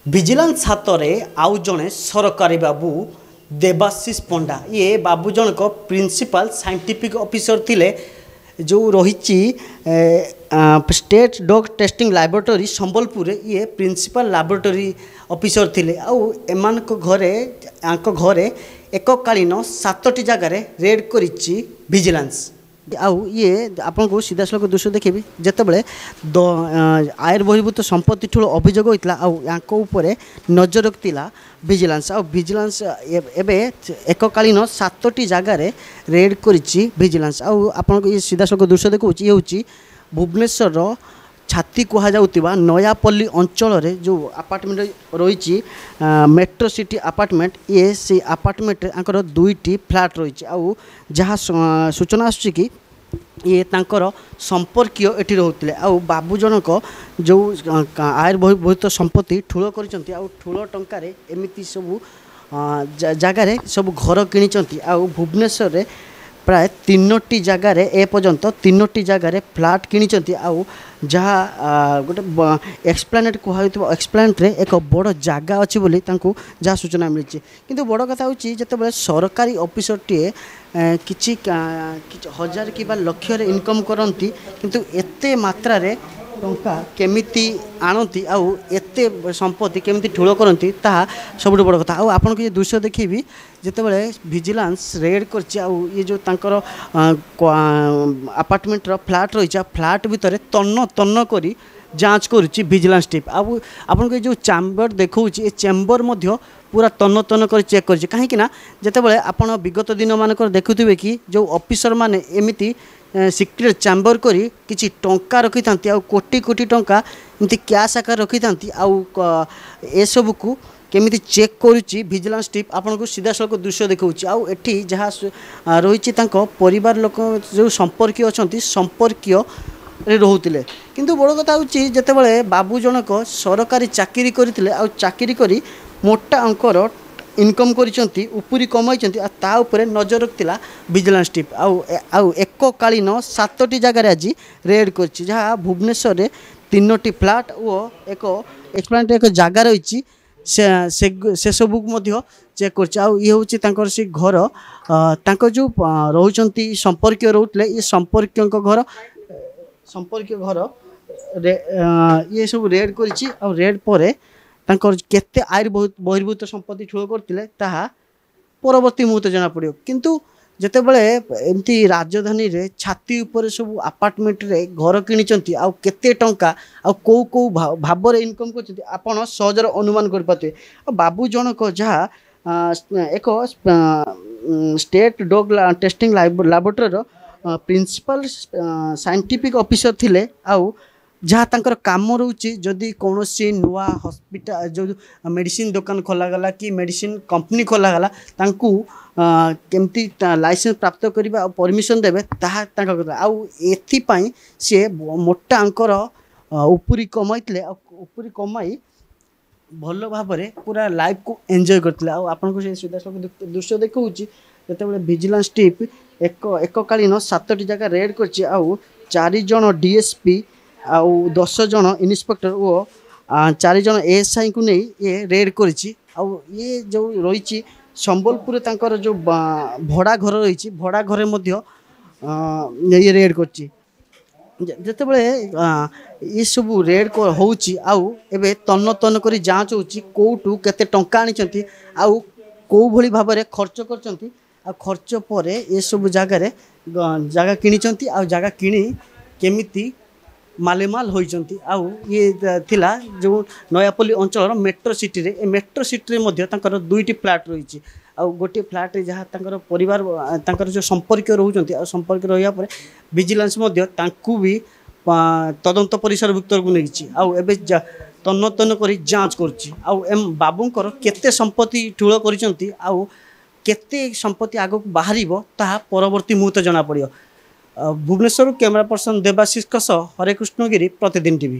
Vigilance हाथ में आउ जड़े सरकारी बाबू देवाशीष पंडा ये बाबू जनक प्रिंसिपल साइंटिफिक ऑफिसर थिले जो रही state dog testing laboratory Sambalpur ये प्रिंसिपल लैबोरेटरी ऑफिसर थिले आउ एमान घरे घरे एककालीन 7टी जगार रेड करिछि विजिलेंस आउ ये आपन को सीधा सड़क दृश्य देखी जितेबाला आयर बहिर्भूत संपत्ति ठूल अभियोग होता आपर नजर रखिला विजिलेंस आउ विजिलेंस एककालीन 7टी जगार रेड करिछि विजिलेंस आउ आपन ये सीधा सड़क दृश्य देखा ये हूँ भुवनेश्वर छाती कहुवा नयापल्ली अंचल जो अपार्टमेंट रही मेट्रो सिटी अपार्टमेंट ये से अपार्टमेंट आंकर 2टी फ्लैट रही आउ जहाँ सूचना आसुची कि ये तांकर संपर्कीय एटी रोते आउ बाबू जनक जो आयर बहिर्भूत संपत्ति ठूल कर ठूल टंकार एमती सब जगार सब घर किणी आउ भुवनेश्वर में प्राय 3टी जगार एपर्यंत 3टी जगार फ्लैट किणी आउ जहाँ गोटे एक्सप्लानेट कहु एक्सप्लानेट रे एक बड़ जगह अच्छी बोली जहाँ सूचना मिली किंतु बड़ कथा हूँ जिते सरकारी ऑफिसर टे किछि हजार कि लक्ष इनकम करती किंतु एते मात्रा रे टंका केमिति आणती आउ एते संपत्ति केमिति ठूल करती ताहा सबुठ बड़ कथा आउ आपन को ये दृश्य देखिबी जितेबाला विजिलेंस रेड करछि आउ ये जो तांकर अपार्टमेंट रो फ्लैट रही फ्लैट भितर तन्न तन्न करी जांच करुच्ची विजिलेंस टीम आउ आपन को जो चैम्बर देखौछि ए चैम्बर मध्य पूरा तन्न तन्न कर चेक कर कहीं जितेबाला आपन विगत दिन मानक देखुथिबे कि जो ऑफिसर माने एमिति सिक्रेट चैम्बर करी किछि टंका रखि थांती आ कोटी कोटी टंका एमती कैश आकार रखि थांती आउ ए सब को केमिति चेक करुच्ची विजिलेंस टीम आपन को सीधा सड़क दृश्य देखौछि आउ एठी जहाँ रही परिवार लोक जो संपर्कीय अछंती संपर्कीय रे रोहुतिले किंतु बड़ कथा हूँ जितेबाला बाबू जनक सरकारी चाकरी करथिले आ चाकरी करी मोटा अंकर इनकम करिसंती उपरी कमाइसंती ता उपरे नजर रखिला विजिलेंस टीम आउ एककालीन 7टी जगार आज रेड करछि जहाँ भुवनेश्वर में 3टी फ्लैट और एक एक्सप्लानेट एक जगह रही से सबू चेक कर ये हूँ सी घर तांको जो रोचंती संपर्कीय रोते ये संपर्कीय घर ये सब रेड कर रेड पर केते आयर बहिर्भूत संपत्ति ठूल करते परवर्ती मुहूर्त जना पड़ो किंतु जितेबाला एमती राजधानी रे छाती उपर सब अपार्टमेंट रे घर किणी आउ केते टंका आउ को को भाव रे इनकम कर आपण सहजर अनुमान कर पाते बाबू जनक जहाँ एक state dog testing laboratory principal scientific officer थिले आउ जहाँ तांकर काम रोचे जदि कौन सी नुआ हॉस्पिटल जो मेडिसिन दुकान खोलागला कि मेडिसिन कंपनी खोलागला तांकु केमती लाइसेंस प्राप्त करबा परमिशन देबे ताहा तांका कथा आउ एथिपाई से मोटा अंकर उपरी कमाइतले उपरी कमाई भल भाव पूरा लाइफ को एंजॉय करथिले आउ आपन को सीधा सब दृश्य देखौछि जेतेबेले विजिलेंस टीम एककालीन 7टी जगह रेड करछि आउ 4 जण डीएसपी आउ 10 जण इन्स्पेक्टर और 4 जण एएसआई को नहीं ये रेड करिछि आउ ये जो रही संबलपुर तांकर जो भड़ा घर रही भड़ा घरे मध्य ये रेड करछि जितेबाला ये सब रेड होउछि आउ एबे तन्न तन्न करी जांच होउछि कोठू केते टंका आनिचंती आउ को भली भाव में खर्च करचंती आ खर्च पर ये सब जगह किणी आ जगह किणी केमिति मालेमाल होइचंती आउ ये थिला जो नयापल्ली अंचल मेट्रो सिटी रे मेट्रो सिटी रे मध्य तांकर 2टी फ्लैट रही आउ गोटे फ्लैट रे जहाँ तांकर परिवार तांकर जो संपर्क रोचंती आ संपर्क रहिया पर विजिलेंस मध्य तांकु भी तदंत परिसरभुक्त को नहीं आउ एबे तन्न तन्न करी जांच करछि आउ एम बाबूंकर केते संपत्ति ठूल करिसंती आउ केते संपत्ति आगो बाहरिबो ताहा परवर्ती मुहूर्त जना पड़ियो भुवनेश्वर कैमरा पर्सन देवाशीष हरे कृष्णगिरी प्रतिदिन टीवी।